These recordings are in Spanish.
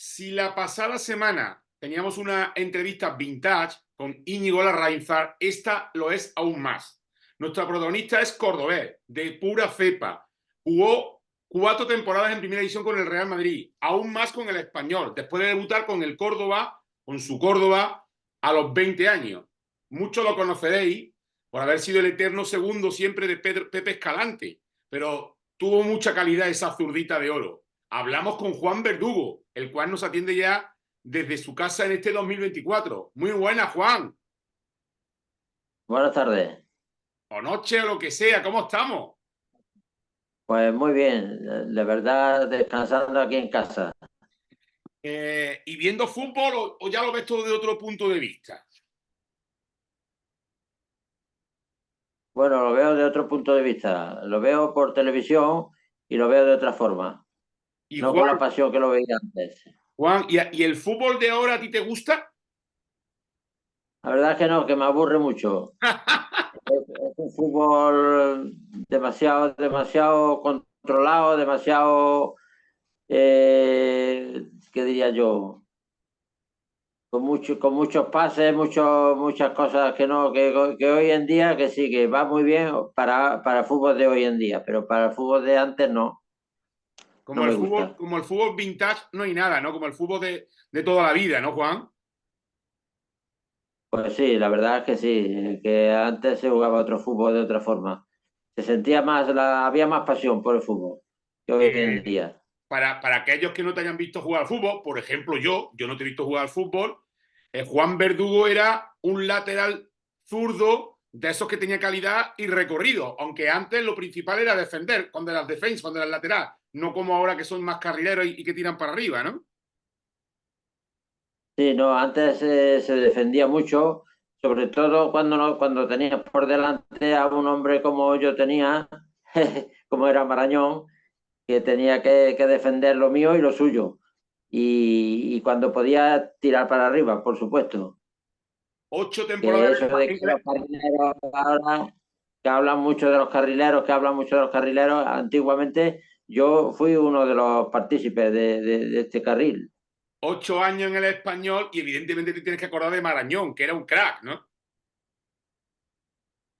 Si la pasada semana teníamos una entrevista vintage con Íñigo Larraínzar, esta lo es aún más. Nuestra protagonista es cordobés, de pura cepa. Jugó 4 temporadas en primera división con el Real Madrid, aún más con el Español, después de debutar con el Córdoba, con su Córdoba, a los 20 años. Muchos lo conoceréis por haber sido el eterno segundo siempre de Pepe Escalante, pero tuvo mucha calidad esa zurdita de oro. Hablamos con Juan Verdugo, el cual nos atiende ya desde su casa en este 2024. Muy buena, Juan. Buenas tardes. O noche o lo que sea, ¿cómo estamos? Pues muy bien, de verdad descansando aquí en casa. ¿Y viendo fútbol o ya lo ves todo de otro punto de vista? Bueno, lo veo de otro punto de vista. Lo veo por televisión y lo veo de otra forma, Y no con Juan, la pasión que lo veía antes. ¿y el fútbol de ahora a ti te gusta? La verdad es que no, que me aburre mucho. Es un fútbol demasiado controlado, demasiado, ¿qué diría yo? Con muchos pases, muchas cosas que no, que hoy en día que sí, que va muy bien para el fútbol de hoy en día, pero para el fútbol de antes no me gusta. Como el fútbol vintage no hay nada, ¿no? Como el fútbol de toda la vida, ¿no, Juan? Pues sí, la verdad es que sí, que antes se jugaba otro fútbol de otra forma. Se sentía más, había más pasión por el fútbol que hoy en Eh, día. para aquellos que no te hayan visto jugar al fútbol, por ejemplo, yo no te he visto jugar al fútbol, Juan Verdugo era un lateral zurdo de esos que tenía calidad y recorrido, aunque antes lo principal era defender, cuando eras defensa, cuando eras lateral, no como ahora que son más carrileros y que tiran para arriba, ¿no? Sí, no, antes se defendía mucho, sobre todo cuando tenías por delante a un hombre como yo tenía, como era Marañón, que tenía que defender lo mío y lo suyo. Y cuando podía tirar para arriba, por supuesto. 8 Que temporadas eso de que los carrileros ahora, que hablan mucho de los carrileros, que hablan mucho de los carrileros, antiguamente yo fui uno de los partícipes de este carril. 8 años en el español y evidentemente te tienes que acordar de Marañón, que era un crack, ¿no?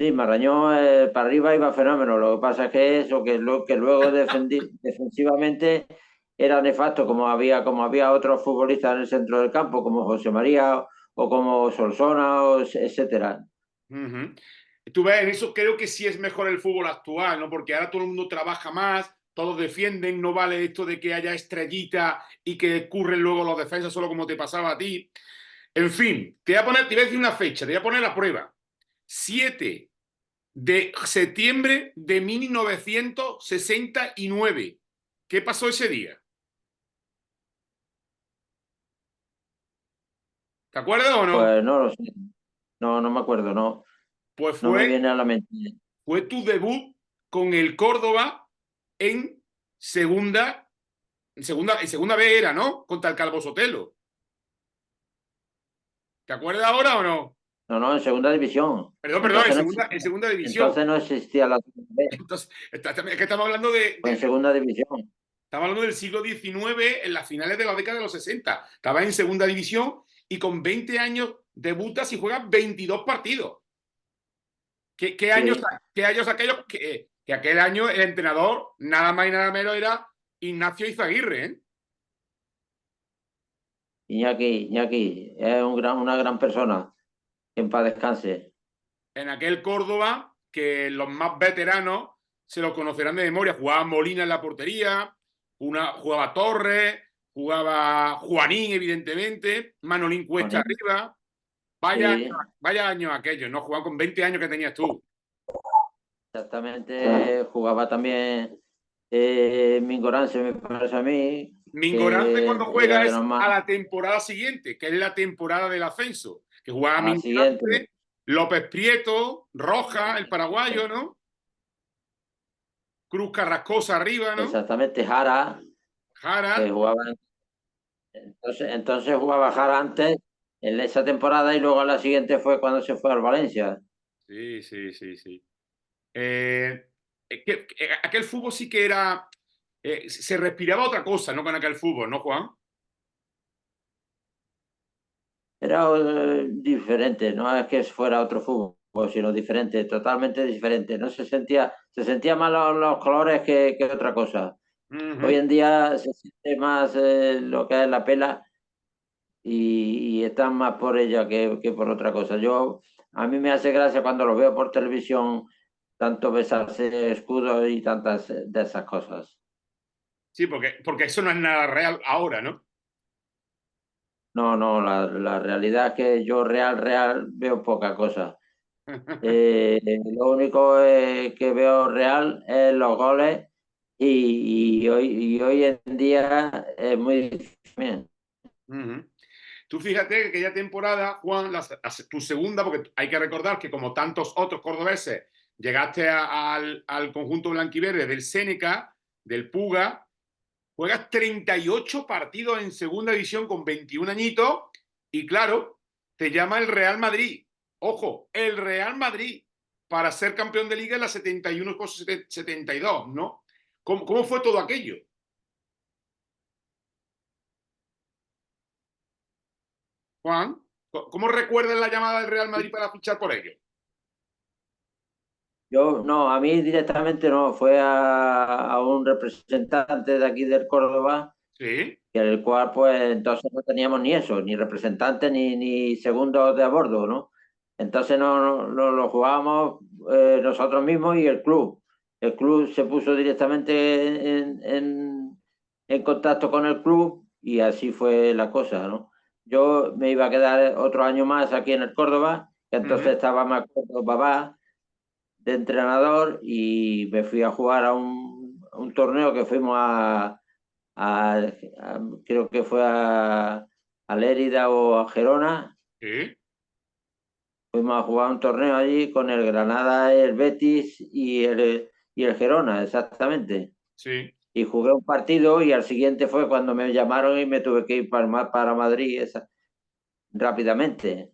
Sí, Marañón para arriba iba fenómeno. Lo que pasa es que eso, que luego defensivamente era nefasto, como había otros futbolistas en el centro del campo, como José María o como Solsona, etcétera. Uh -huh. Tú ves, en eso creo que sí es mejor el fútbol actual, ¿no? Porque ahora todo el mundo trabaja más, todos defienden, no vale esto de que haya estrellita y que curren luego los defensas solo como te pasaba a ti. En fin, te voy a decir una fecha, te voy a poner la prueba. 7 de septiembre de 1969. ¿Qué pasó ese día? ¿Te acuerdas o no? Pues no lo sé, no me acuerdo, Pues no me viene a la mente. fue tu debut con el Córdoba en segunda en segunda B era, ¿no? Contra el Calvo Sotelo. ¿Te acuerdas ahora o no? No, en segunda división. Perdón, en segunda división. Entonces no existía la segunda B, Entonces, es que estamos hablando fue en segunda división. estamos hablando del siglo XIX, en las finales de la década de los 60. Estaba en segunda división y con 20 años debutas y juegas 22 partidos. ¿Qué años, Sí, qué años aquellos? Que aquel año el entrenador, nada más y nada menos, era Ignacio Izaguirre, ¿eh? Iñaki, es una gran persona. Que en paz descanse. En aquel Córdoba que los más veteranos se lo conocerán de memoria. Jugaba Molina en la portería, jugaba Torres, jugaba Juanín, evidentemente, Manolín Cuesta Juanín. arriba. Vaya, Sí, vaya años aquellos, ¿no? Jugaban con 20 años que tenías tú. exactamente. Jugaba también Mingorance, me parece a mí, Mingorance que cuando era juega de es los más. a la temporada siguiente, que es la temporada del ascenso, que jugaba A la siguiente, Mingorance, López Prieto, Roja, el paraguayo, ¿no? Cruz Carrascosa arriba, ¿no? exactamente, Jara, que Jara. jugaba. Entonces jugaba Jara antes, en esa temporada, y luego a la siguiente fue cuando se fue al Valencia. Sí, sí, sí, sí. Eh, aquel fútbol sí que era. Se respiraba otra cosa, ¿no? Con aquel fútbol, ¿no, Juan? era diferente, no es que fuera otro fútbol, sino diferente, totalmente diferente. No se sentía más los colores que otra cosa. Hoy Ujú. en día se siente más lo que es la pela y están más por ella que por otra cosa. A mí me hace gracia cuando lo veo por televisión, tanto besarse escudos y tantas de esas cosas. Sí, porque eso no es nada real ahora, ¿no? No, no, la realidad es que yo real veo poca cosa. Lo único que veo real es los goles y hoy en día es muy difícil. Ujú. Tú fíjate que aquella temporada, Juan, tu segunda, porque hay que recordar que como tantos otros cordobeses, llegaste al conjunto blanquiverde del Seneca, del Puga, juegas 38 partidos en segunda división con 21 añitos y claro, te llama el Real Madrid. Ojo, el Real Madrid para ser campeón de liga en la 71 con 72, ¿no? ¿Cómo fue todo aquello? Juan, ¿cómo recuerdas la llamada del Real Madrid para fichar por ellos? No, a mí directamente no, fue a un representante de aquí del Córdoba, Sí. que el cual pues entonces no teníamos ni eso, ni representante ni segundos de a bordo, ¿no? Entonces lo jugábamos nosotros mismos y el club. El club se puso directamente en contacto con el club y así fue la cosa, ¿no? Yo me iba a quedar otro año más aquí en el Córdoba, que entonces Ujú. estaba, me acuerdo, papá de entrenador y me fui a jugar a un torneo que fuimos creo que fue a Lérida o a Gerona. Sí, Fuimos a jugar un torneo allí con el Granada, el Betis y el Gerona, exactamente. sí. Y jugué un partido y al siguiente fue cuando me llamaron y me tuve que ir para Madrid rápidamente.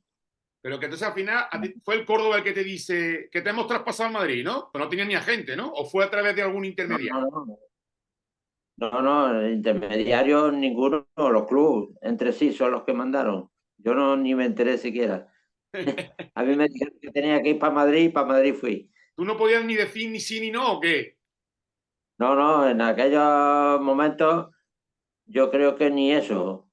Pero que entonces al final a ti fue el Córdoba el que te dice que te hemos traspasado al Madrid, ¿no? Pero no tenía ni agente, ¿no? ¿O fue a través de algún No, intermediario? no, no. No, no, intermediarios ninguno, los clubes entre sí son los que mandaron. Yo no ni me enteré siquiera. A mí me dijeron que tenía que ir para Madrid y para Madrid fui. ¿Tú no podías ni decir ni sí ni no o qué? No, no, en aquellos momentos yo creo que ni eso,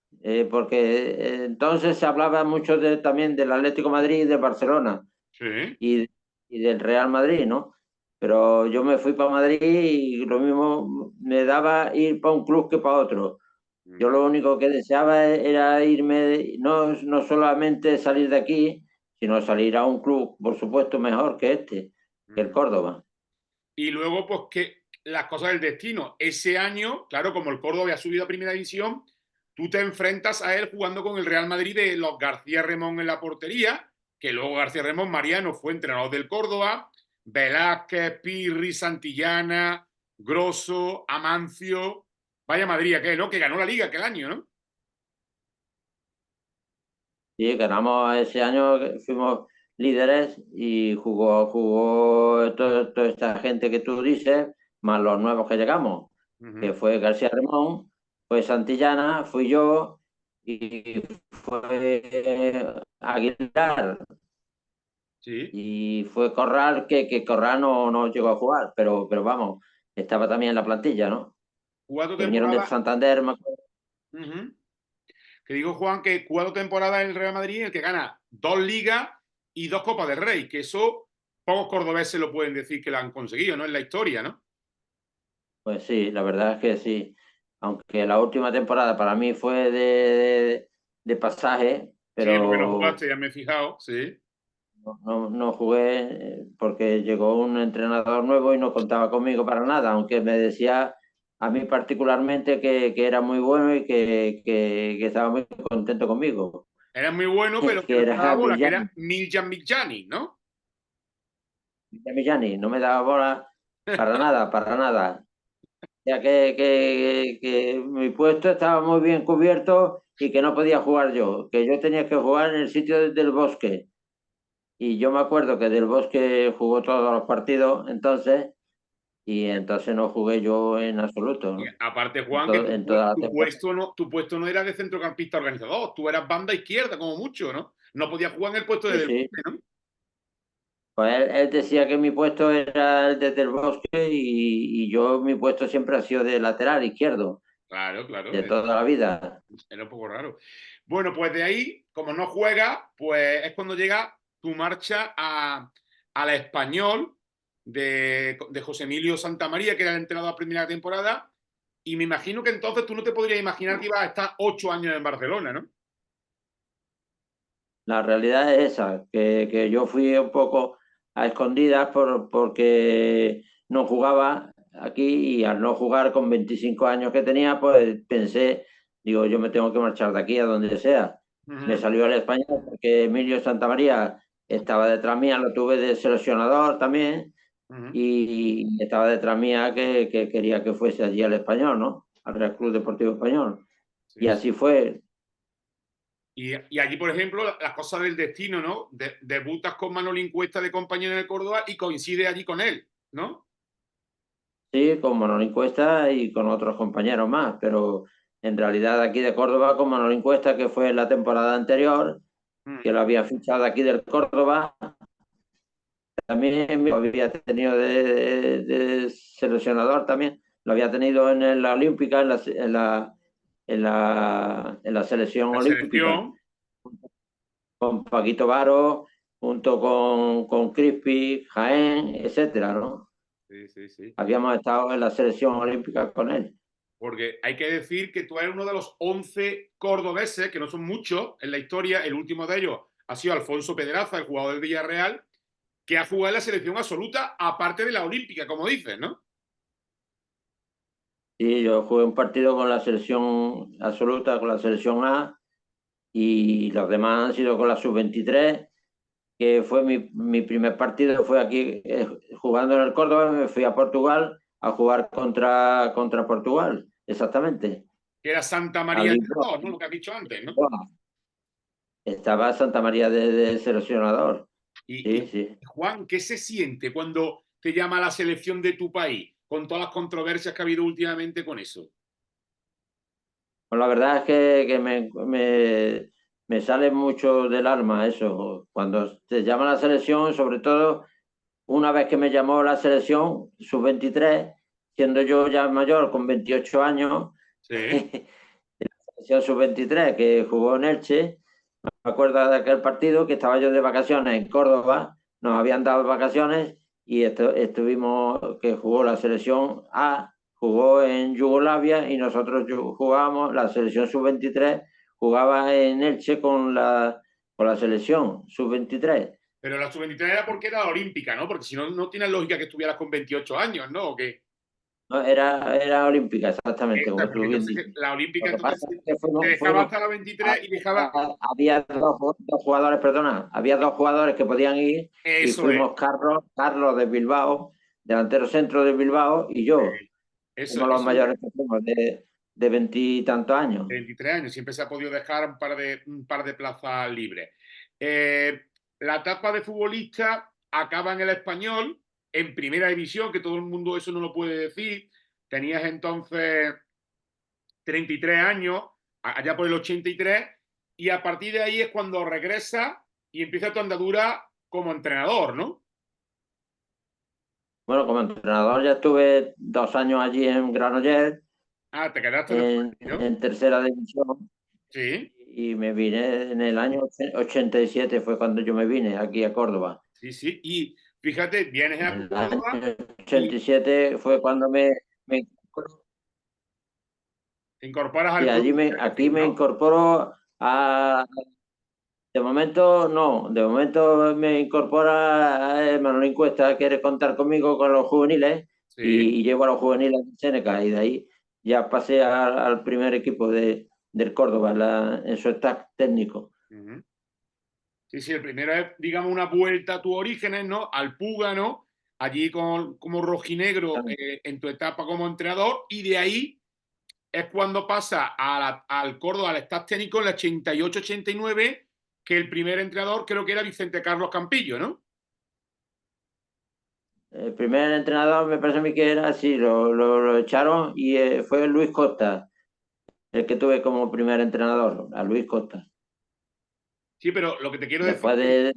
porque entonces se hablaba mucho también del Atlético de Madrid y de Barcelona Sí. y, y del Real Madrid, ¿no? Pero yo me fui para Madrid y lo mismo me daba ir para un club que para otro. Yo Ujú, lo único que deseaba era irme, no solamente salir de aquí, sino salir a un club, por supuesto, mejor que este, que el ujú. Córdoba. Y luego, pues que las cosas del destino. Ese año, claro, como el Córdoba había subido a primera división, tú te enfrentas a él jugando con el Real Madrid de los García Remón en la portería, que luego García Remón Mariano fue entrenador del Córdoba, Velázquez, Pirri, Santillana, Grosso, Amancio. Vaya Madrid, que ¿no? Que ganó la liga aquel año, ¿no? Sí, ganamos ese año, fuimos líderes y jugó toda esta gente que tú dices, más los nuevos que llegamos, que Ujú. fue García Remón, fue Santillana, fui yo y fue Aguilar. Sí. Y fue Corral, que Corral no llegó a jugar, pero vamos, estaba también en la plantilla, ¿no? Cuatro Que vinieron del temporadas. Santander, me acuerdo. Ujú. Que digo, Juan, que cuatro temporadas en el Real Madrid en el que gana dos ligas y dos Copas del Rey, que eso pocos cordobeses lo pueden decir que lo han conseguido, ¿no? En la historia, ¿no? Pues sí, la verdad es que sí. Aunque la última temporada para mí fue de pasaje, Sí, porque no pero jugaste, ya me he fijado, sí. no jugué porque llegó un entrenador nuevo y no contaba conmigo para nada, aunque me decía a mí particularmente que era muy bueno y que estaba muy contento conmigo. Era muy bueno, pero que Que no te daba era bola, que Millán. era Miljan Miljani, ¿no? Millán no me daba bola para nada. Ya que mi puesto estaba muy bien cubierto y que no podía jugar yo, que yo tenía que jugar en el sitio del Bosque. Y yo me acuerdo que del Bosque jugó todos los partidos entonces y entonces no jugué yo en absoluto, Y ¿no? aparte, Juan, que En toda la temporada. tu puesto no era de centrocampista organizador, tú eras banda izquierda, como mucho, ¿no? No podías jugar en el puesto de Sí, Del sí. Bosque, ¿no? Pues él decía que mi puesto era el desde el bosque y yo mi puesto siempre ha sido de lateral izquierdo, Claro, claro, de toda la vida. era un poco raro. Bueno, pues de ahí, como no juega, pues es cuando llega tu marcha a la Español de José Emilio Santamaría, que era el entrenador de la primera temporada, y me imagino que entonces tú no te podrías imaginar que ibas a estar 8 años en Barcelona, ¿no? La realidad es esa, que yo fui un poco a escondidas porque no jugaba aquí y al no jugar con 25 años que tenía, pues pensé, digo, yo me tengo que marchar de aquí a donde sea. Uh Me -huh, salió el español porque Emilio Santamaría estaba detrás mía, lo tuve de seleccionador también uh -huh. y estaba detrás mía que quería que fuese allí al español, ¿no? Al Real Club Deportivo Español. Y Sí, sí. así fue. Y allí, por ejemplo, las cosas del destino, ¿no? Debutas con Manolín Cuesta de compañero en el Córdoba y coincide allí con él, ¿no? Sí, con Manolín Cuesta y con otros compañeros más, pero en realidad aquí de Córdoba con Manolín Cuesta, que fue la temporada anterior, que Mm. lo había fichado aquí del Córdoba, también lo había tenido de seleccionador también, lo había tenido en la Olímpica, en la selección La olímpica, selección, con Paquito Varo, junto con Crispi, Jaén, etcétera, ¿no? sí, sí, sí. Habíamos estado en la selección olímpica con él. Porque hay que decir que tú eres uno de los 11 cordobeses, que no son muchos en la historia. El último de ellos ha sido Alfonso Pedraza, el jugador del Villarreal, que ha jugado en la selección absoluta, aparte de la olímpica, como dices, ¿no? Sí, yo jugué un partido con la selección absoluta, con la selección A, y los demás han sido con la sub-23, que fue mi primer partido, fue aquí jugando en el Córdoba, me fui a Portugal a jugar contra Portugal, exactamente, Que era Santa a María Lisboa. entrenador, ¿no? Lo que has dicho antes, ¿no? Lisboa. Estaba Santa María de seleccionador, sí, Y sí. Juan, ¿qué se siente cuando te llama la selección de tu país, con todas las controversias que ha habido últimamente con eso? Pues la verdad es que me sale mucho del alma eso, cuando te llama la selección, sobre todo una vez que me llamó la selección sub-23, siendo yo ya mayor, con 28 años, Sí. la selección sub-23 que jugó en Elche, me acuerdo de aquel partido que estaba yo de vacaciones en Córdoba, nos habían dado vacaciones y estuvimos, que jugó la selección A, jugó en Yugoslavia y nosotros jugábamos, la selección sub-23 jugaba en Elche con la selección sub-23. Pero la sub-23 era porque era olímpica, ¿no? Porque si no, no tiene lógica que estuvieras con 28 años, ¿no? ¿O qué? No, era olímpica, exactamente, Esa, como porque tú bien entonces dices. la Lo olímpica que entonces pasa es que te dejaba hasta la 23 y dejaba... había dos jugadores, perdona, había dos jugadores que podían ir y Eso es, fuimos Carlos de Bilbao, delantero centro de Bilbao, y yo, fuimos los eso es. mayores que fuimos de veintitantos años. 23 años, siempre se ha podido dejar un par de plazas libres. Eh, la etapa de futbolista acaba en el Español, en primera división, que todo el mundo eso no lo puede decir. Tenías entonces 33 años, allá por el 83, y a partir de ahí es cuando regresa y empieza tu andadura como entrenador, ¿no? Bueno, como entrenador ya estuve 2 años allí en Granollers, Ah, te quedaste después, en, ¿no? en tercera división, Sí, y me vine en el año 87, fue cuando yo me vine aquí a Córdoba. sí, sí. Y fíjate, vienes En a el año Córdoba y 87 fue cuando me te incorporas y al club, aquí me ¿no? incorporo a... De momento no, de momento me incorpora Manolín Cuesta, quiere contar conmigo con los juveniles Sí. y llevo a los juveniles de Seneca y de ahí ya pasé al primer equipo del Córdoba en su staff técnico. Uh-huh. Sí, sí, el primero es, digamos, una vuelta a tus orígenes, ¿no? Al Púgano, allí como rojinegro en tu etapa como entrenador, y de ahí es cuando pasa al Córdoba, al staff técnico en el 88-89, que el primer entrenador creo que era Vicente Carlos Campillo, ¿no? El primer entrenador me parece a mí que era así, lo echaron y fue Luis Costa, el que tuve como primer entrenador, a Luis Costa. Sí, pero lo que te quiero decir Después es de,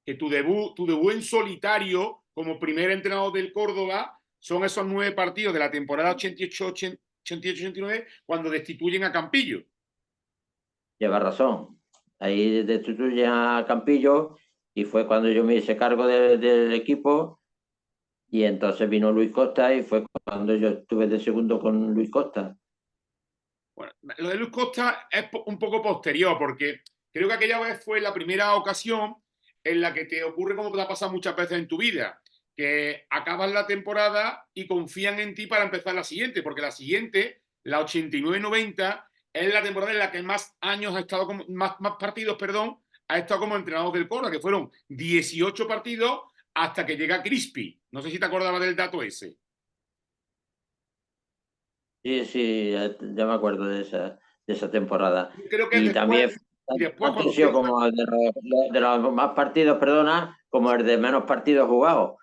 que tu debut en solitario como primer entrenador del Córdoba son esos 9 partidos de la temporada 88-89 cuando destituyen a Campillo. lleva razón, ahí destituyen a Campillo y fue cuando yo me hice cargo del equipo y entonces vino Luis Costa y fue cuando yo estuve de segundo con Luis Costa. Bueno, lo de Luis Costa es un poco posterior, porque creo que aquella vez fue la primera ocasión en la que te ocurre como te ha pasado muchas veces en tu vida, que acabas la temporada y confían en ti para empezar la siguiente, porque la siguiente, la 89-90, es la temporada en la que más años ha estado, más partidos, perdón, ha estado como entrenador del Córdoba, que fueron 18 partidos hasta que llega Crispi. No sé si te acordabas del dato ese. Sí, sí, ya me acuerdo de esa temporada. Creo que Y después, también y después tanto ha cuando sido empieza. como de los más partidos, perdona, como el de menos partidos jugados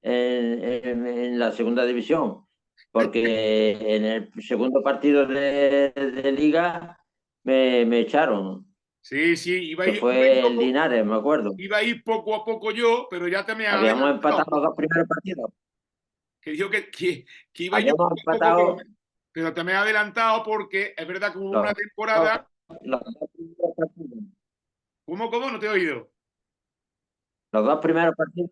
en la segunda división. Porque en el segundo partido de liga me echaron, Sí, sí, que fue el Linares, me acuerdo. iba a ir poco a poco yo, pero ya te me has Habíamos empatado adelantado. los dos primeros partidos. Que dijo que iba yo Habíamos poco a poco, empatado pero te me has adelantado porque es verdad que hubo una los, temporada. los dos primeros partidos. ¿Cómo? No te he oído. Los dos primeros partidos.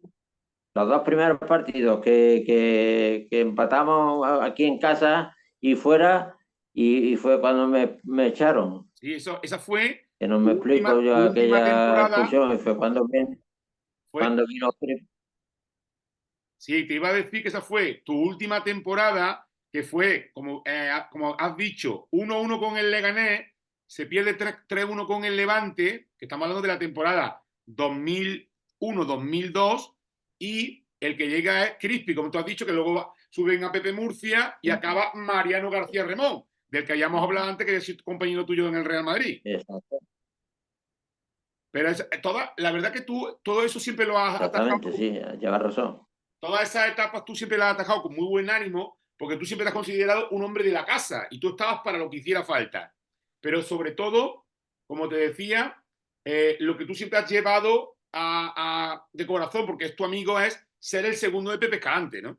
Los dos primeros partidos que empatamos aquí en casa y fuera, y fue cuando me echaron, Sí, esa fue que no tu me última, explico yo tu última aquella temporada. expulsión, y fue Fue, cuando vino. sí, te iba a decir que esa fue tu última temporada, que fue, como has dicho, 1-1 con el Leganés, se pierde 3-1 con el Levante, que estamos hablando de la temporada 2001-2002, y el que llega es Crispi, como tú has dicho, que luego suben a Pepe Murcia y acaba Mariano García Remón, del que hayamos hablado antes, que es compañero tuyo en el Real Madrid. Exacto, Pero la verdad que tú todo eso siempre lo has atajado. exactamente, sí, lleva razón. Todas esas etapas tú siempre las has atajado con muy buen ánimo, porque tú siempre te has considerado un hombre de la casa y tú estabas para lo que hiciera falta. Pero sobre todo, como te decía, lo que tú siempre has llevado de corazón, porque es tu amigo, es ser el segundo de Pepe Escalante, ¿no?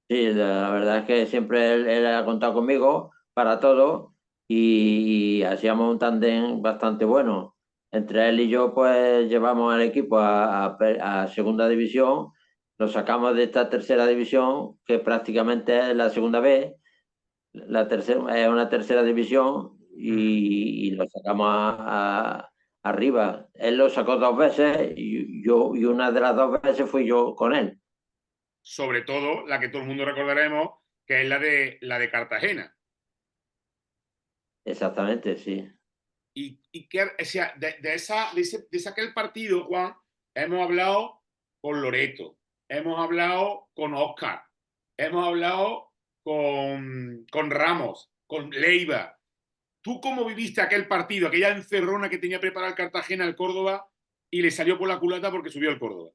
Sí, la verdad es que siempre él ha contado conmigo para todo y hacíamos un tándem bastante bueno. Entre él y yo, pues llevamos al equipo a segunda división, lo sacamos de esta tercera división, que prácticamente es la segunda vez, la tercera, es una tercera división Mm. y lo sacamos arriba. Él lo sacó dos veces y una de las dos veces fui yo con él. Sobre todo la que todo el mundo recordaremos, que es la de Cartagena. Exactamente, sí. Y que, o sea, de aquel partido, Juan, hemos hablado con Loreto, hemos hablado con Oscar, hemos hablado con Ramos, con Leiva. ¿Tú cómo viviste aquel partido, aquella encerrona que tenía preparada el Cartagena al Córdoba y le salió por la culata porque subió el Córdoba?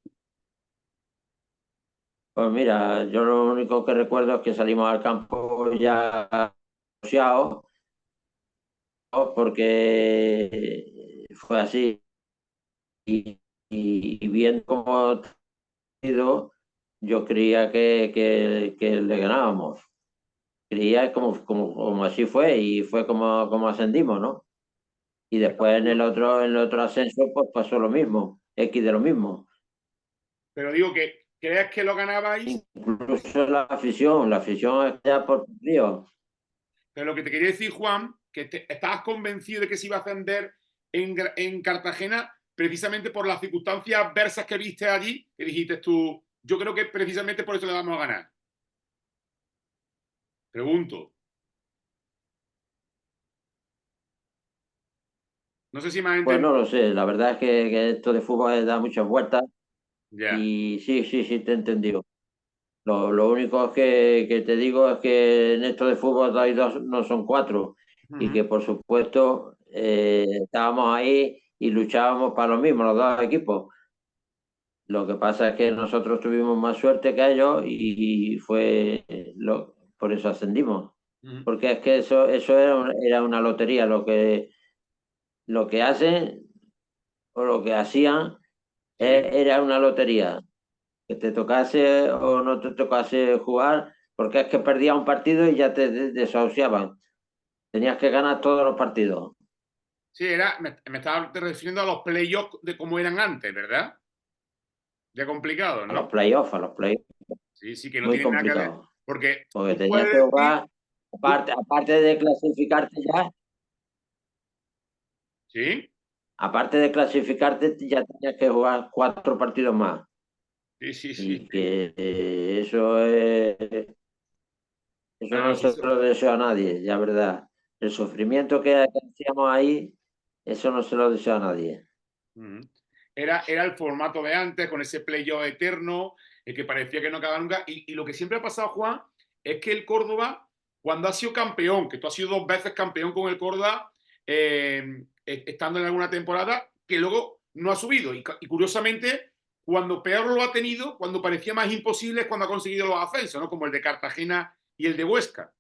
Pues mira, yo lo único que recuerdo es que salimos al campo ya asociados, ¿no? Porque fue así. Y viendo cómo ha ido, yo creía que le ganábamos. Creía como así fue y fue como ascendimos, ¿no? Y después en el otro ascenso pues pasó lo mismo, X de lo mismo. Pero digo que, ¿crees que lo ganabais? Incluso la afición es ya por Dios. Pero lo que te quería decir, Juan, que estabas convencido de que se iba a ascender en Cartagena precisamente por las circunstancias adversas que viste allí, que dijiste tú, yo creo que precisamente por eso le vamos a ganar. Pregunto. No sé si me has Pues entendido. no lo sé, la verdad es que esto de fútbol da muchas vueltas Ya. y sí, sí, sí, te he entendido. Lo único es que te digo es que en esto de fútbol hay dos, no son cuatro y Ujú. que por supuesto estábamos ahí y luchábamos para lo mismo, los dos equipos. Lo que pasa es que nosotros tuvimos más suerte que ellos y fue por eso ascendimos. Ujú. Porque es que eso era una lotería. Lo que hacen o lo que hacían Sí, era una lotería. Que te tocase o no te tocase jugar, porque es que perdías un partido y ya te desahuciaban. Tenías que ganar todos los partidos. sí, me estaba refiriendo a los playoffs de cómo eran antes, ¿verdad? De complicados, A los ¿no? playoffs, a los playoffs, Sí, sí, que no muy tiene nada que ver. complicados. Porque Porque tú tenías que puedes decir, jugar, tú- aparte de clasificarte ya, sí, aparte de clasificarte, ya tenías que jugar 4 partidos más. sí, sí, sí. Y que eso Ah, no no, se eso- lo deseo a nadie, ya verdad. El sufrimiento que hacíamos ahí, eso no se lo deseo a nadie. Ujú. Era el formato de antes, con ese playoff eterno, el que parecía que no acababa nunca. Y lo que siempre ha pasado, Juan, es que el Córdoba, cuando ha sido campeón, que tú has sido 2 veces campeón con el Córdoba, estando en alguna temporada, que luego no ha subido. Y curiosamente, cuando peor lo ha tenido, cuando parecía más imposible, es cuando ha conseguido los ascensos, ¿no? Como el de Cartagena y el de Huesca.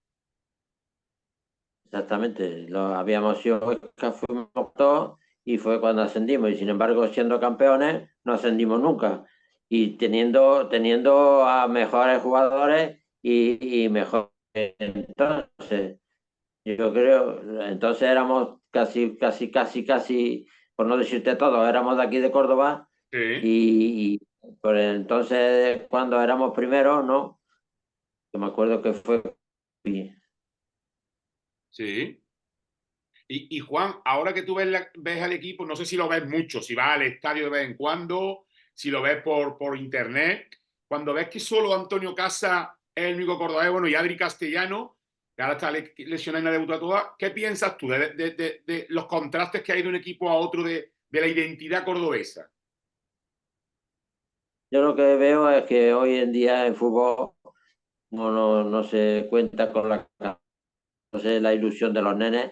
Exactamente, habíamos sido que fuimos octavos y fue cuando ascendimos. Y sin embargo, siendo campeones, no ascendimos nunca. Y teniendo a mejores jugadores y mejores. Entonces, yo creo, entonces éramos casi, por no decirte todo, éramos de aquí de Córdoba Sí, y por entonces cuando éramos primeros, ¿no? Yo me acuerdo que fue. sí. Y Juan, ahora que tú ves al equipo, no sé si lo ves mucho, si vas al estadio de vez en cuando, si lo ves por internet, cuando ves que solo Antonio Casa es el único cordobés, bueno, y Adri Castellano, que ahora está lesionado y no ha debutado toda, ¿qué piensas tú de los contrastes que hay de un equipo a otro de la identidad cordobesa? Yo lo que veo es que hoy en día en fútbol no se cuenta con no sé, la ilusión de los nenes,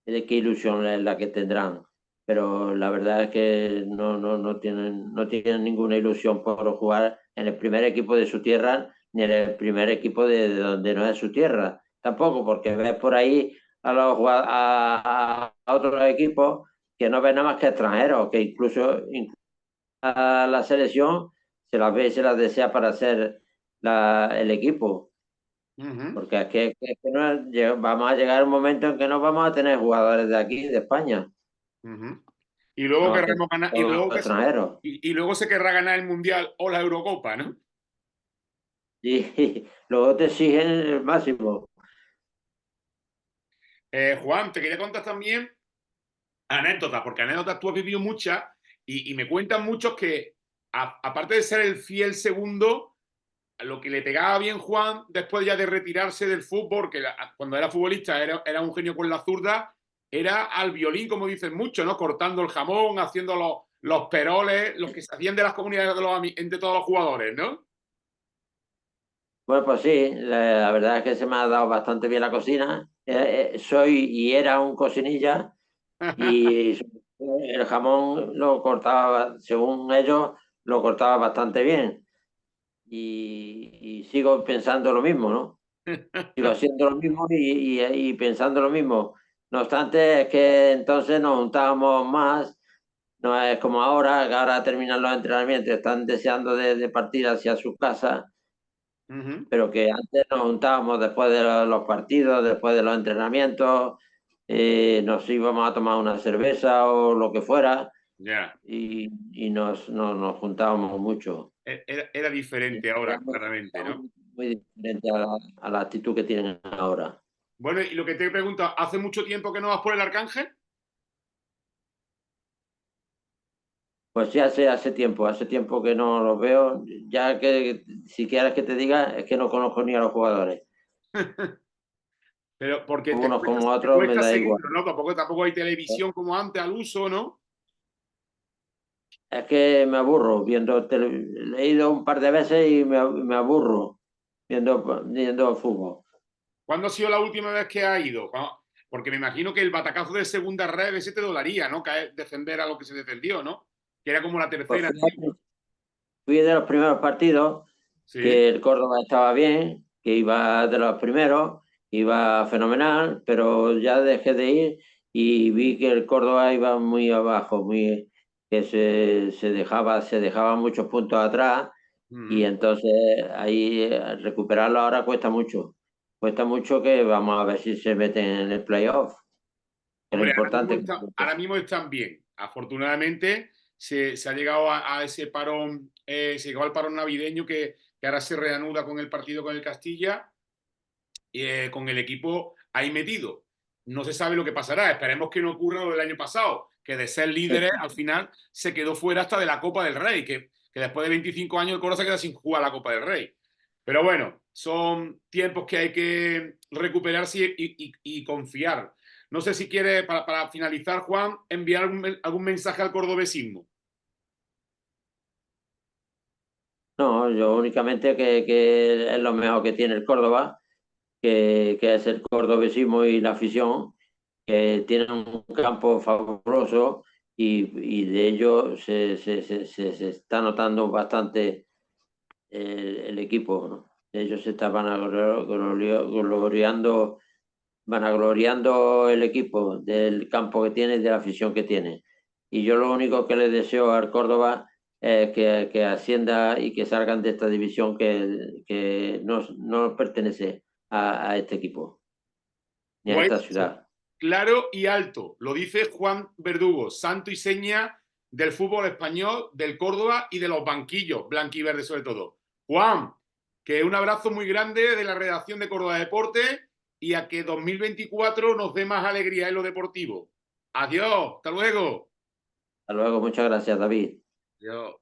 de qué ilusión es la que tendrán. Pero la verdad es que no tienen ninguna ilusión por jugar en el primer equipo de su tierra, ni en el primer equipo de donde no es su tierra. Tampoco, porque ves por ahí a otros equipos que no ven nada más que extranjeros, que incluso a la selección se las ve y se las desea para ser el equipo. Uh -huh, Porque es que vamos a llegar a un momento en que no vamos a tener jugadores de aquí, de España. uh -huh. Y luego Vamos a tener querremos ganar, todos extranjeros. y luego se querrá ganar el Mundial o la Eurocopa, ¿no? Y luego te exigen el máximo. Juan, te quería contar también anécdotas, porque anécdotas tú has vivido muchas y me cuentan muchos que, aparte de ser el fiel segundo, lo que le pegaba bien Juan después ya de retirarse del fútbol, que cuando era futbolista era un genio con la zurda, era al violín, como dicen muchos, ¿no? Cortando el jamón, haciendo los peroles, los que se hacían de las comunidades entre todos los jugadores, ¿no? Bueno, pues sí, la verdad es que se me ha dado bastante bien la cocina. Soy y era un cocinilla y el jamón lo cortaba, según ellos, lo cortaba bastante bien. Y sigo pensando lo mismo, ¿no? Sigo haciendo lo mismo y pensando lo mismo. No obstante, es que entonces nos juntábamos más, no es como ahora, que ahora terminan los entrenamientos, están deseando de partir hacia su casa, Uh -huh. pero que antes nos juntábamos después de los partidos, después de los entrenamientos, nos íbamos a tomar una cerveza o lo que fuera Ya, y nos juntábamos mucho. era diferente Era ahora, muy, claramente, era ¿no? muy diferente a la actitud que tienen ahora. Bueno, y lo que te pregunto, ¿hace mucho tiempo que no vas por el Arcángel? Pues sí, hace tiempo que no los veo. Ya que si quieres que te diga, es que no conozco ni a los jugadores. Pero porque Unos como te otros me cuesta da igual. seguirlo, ¿no? Tampoco hay televisión como antes al uso, ¿no? Es que me aburro he ido un par de veces y me aburro viendo fútbol. ¿Cuándo ha sido la última vez que ha ido? Porque me imagino que el batacazo de segunda red ese te dolaría, ¿no? Caer, descender a lo que se descendió, ¿no? Que era como la Pues tercera fui, antigua. de los primeros partidos, Sí. que el Córdoba estaba bien, que iba de los primeros, iba fenomenal, pero ya dejé de ir y vi que el Córdoba iba muy abajo, que se dejaba muchos puntos atrás y Mm. entonces ahí recuperarlo ahora cuesta mucho. Cuesta mucho que vamos a ver si se meten en el playoff, que es lo Hombre, importante. ahora mismo están bien. Afortunadamente se ha llegado a ese parón, se llegó al parón navideño que ahora se reanuda con el partido con el Castilla, con el equipo ahí metido. No se sabe lo que pasará. Esperemos que no ocurra lo del año pasado, que de ser líderes al final se quedó fuera hasta de la Copa del Rey, que después de 25 años el Coro se queda sin jugar la Copa del Rey. Pero bueno, son tiempos que hay que recuperarse y confiar. No sé si quiere, para finalizar, Juan, enviar algún mensaje al cordobesismo. No, yo únicamente que es lo mejor que tiene el Córdoba, que es el cordobesismo y la afición, que tienen un campo fabuloso y de ello se está notando bastante el equipo, ¿no? Ellos se estaban vanagloriando el equipo del campo que tiene y de la afición que tiene. Y yo lo único que le deseo al Córdoba es que ascienda y que salgan de esta división que no pertenece a este equipo ni a Lo ha esta dicho ciudad. claro y alto. Lo dice Juan Verdugo, santo y seña del fútbol español, del Córdoba y de los banquillos, blanquiverdes sobre todo. Juan, que un abrazo muy grande de la redacción de Córdoba Deporte y a que 2024 nos dé más alegría en lo deportivo. Adiós, hasta luego. Hasta luego, muchas gracias, David. Adiós.